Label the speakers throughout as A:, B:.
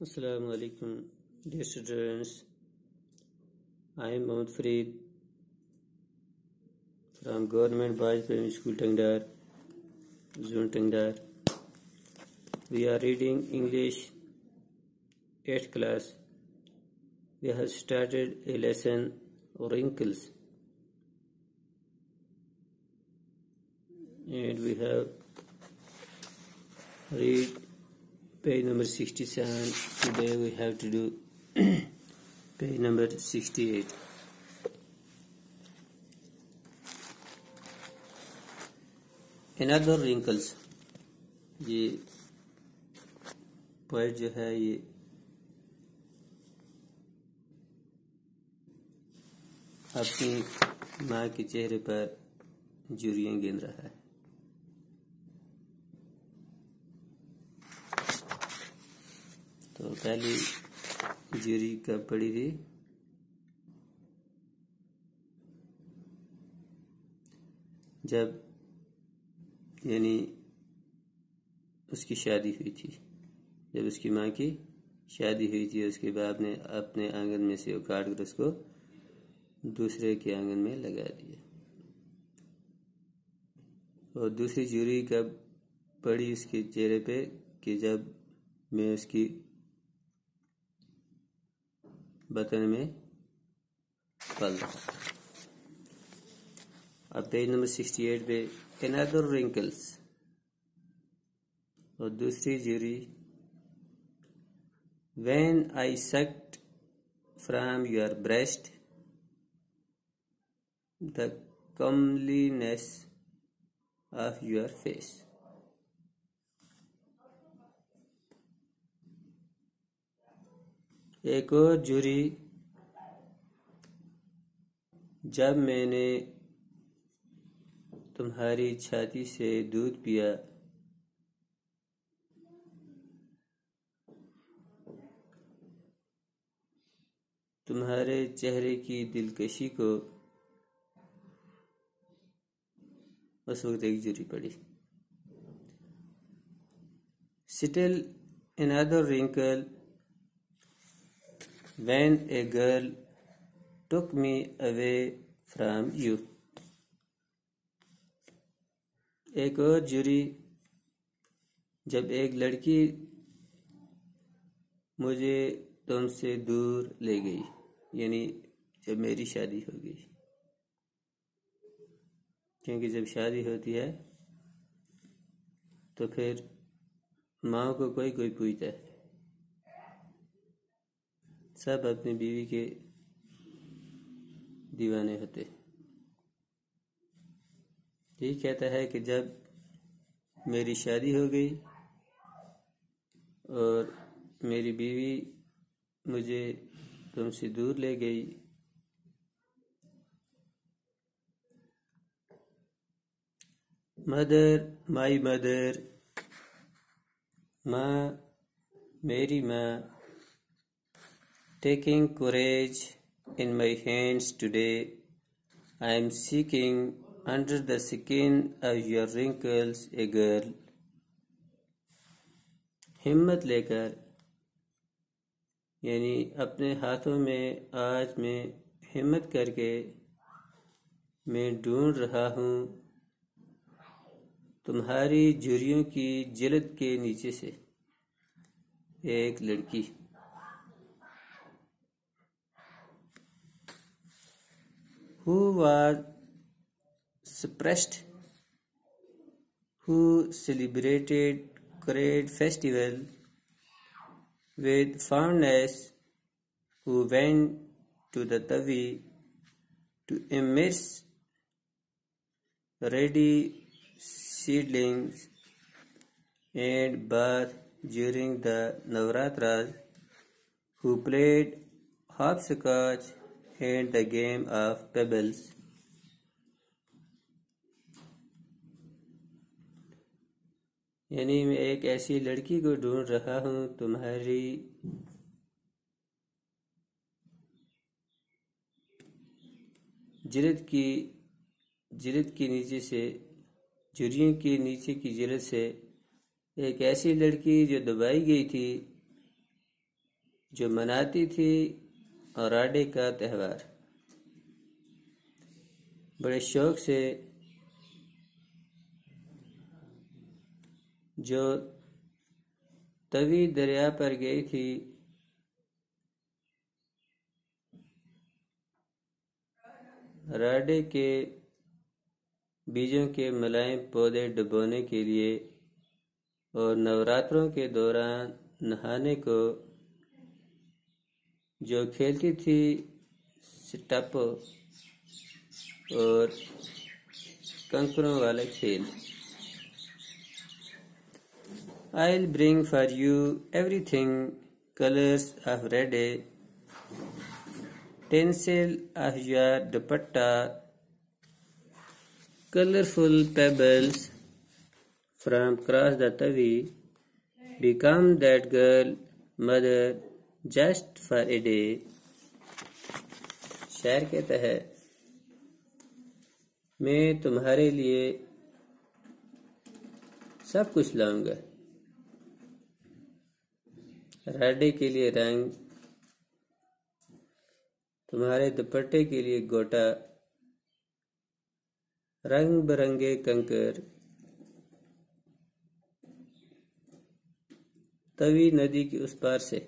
A: Assalamu alaikum, dear students. I am Mohammad Fareed from Government Boys Primary School Tangdar, Zone Tangdar. We are reading English 8th class. We have started a lesson wrinkles, and we have read page number 67. Today we have to do page number 68. Another wrinkles. یہ point جو ہے یہ اپنی ماں کے چہرے پر جھریاں گن رہا ہے. تو پہلی جھری کب پڑی تھی؟ جب یعنی اس کی شادی ہوئی تھی. جب اس کی ماں کی شادی ہوئی تھی اس کے باپ نے اپنے آنگن میں سے اکھاڑ کر اس کو دوسرے کے آنگن میں لگا دیا. اور دوسری جھری کب پڑی اس کے چہرے پہ کہ جب میں اس کی بطن میں پل رہا. اب پیج نمبر 68 پہ another wrinkles اور دوسری جھری when I sucked from your breast the comeliness of your face. ایک اور جھری جب میں نے تمہاری چھاتی سے دودھ پیا تمہارے چہرے کی دلکشی کو اس وقت ایک جھری پڑی. Still another wrinkle when a girl took me away from you. ایک اور جھری جب ایک لڑکی مجھے تم سے دور لے گئی، یعنی جب میری شادی ہو گئی. کیونکہ جب شادی ہوتی ہے تو پھر ماں کو کوئی پوچھتا ہے. سب اپنی بیوی کے دیوانے ہوتے. یہ کہتا ہے کہ جب میری شادی ہو گئی اور میری بیوی مجھے تم سے دور لے گئی مدر مائی مدر ماں میری ماں taking courage in my hands today I am seeking under the skin of your wrinkles a girl. ہمت لے کر یعنی اپنے ہاتھوں میں آج میں ہمت کر کے میں ڈھونڈ رہا ہوں تمہاری جھریوں کی جلد کے نیچے سے ایک لڑکی. Who was suppressed, who celebrated great festival with fondness, who went to the tavi to immerse ready seedlings and bath during the Navratras, who played hopscotch and the game of pebbles. یعنی میں ایک ایسی لڑکی کو ڈھونڈ رہا ہوں تمہاری جلد کی نیچے سے جھریوں کی نیچے کی جلد سے ایک ایسی لڑکی جو دبائی گئی تھی جو مناتی تھی راڈے کا تہوار، بڑے شوق سے، جو توی دریا پر گئی تھی راڈے کے بیجوں کے ملائم پودے ڈبونے کے لیے اور نوراتروں کے دوران نہانے کو، جو کھیلتی تھی سٹاپو اور کنکروں والا کھیل۔ I'll bring for you everything, colors of red, tinsel of your dupatta, colorful pebbles from across the tavi, become that girl, mother, just for a day۔ شاعر کہتا ہے میں تمہارے لیے سب کچھ لاؤں گا، راڈے کے لیے رنگ، تمہارے دوپٹے کے لیے گوٹا، رنگ برنگے کنکر، توی ندی کے اس پار سے۔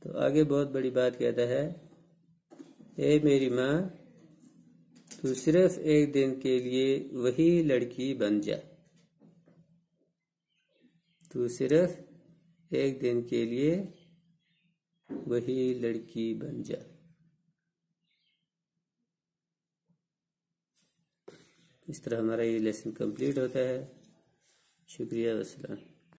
A: تو آگے بہت بڑی بات کہتا ہے، اے میری ماں تو صرف ایک دن کے لیے وہی لڑکی بن جا، تو صرف ایک دن کے لیے وہی لڑکی بن جا۔ اس طرح ہمارا یہ لیسن کمپلیٹ ہوتا ہے۔ شکریہ، والسلام۔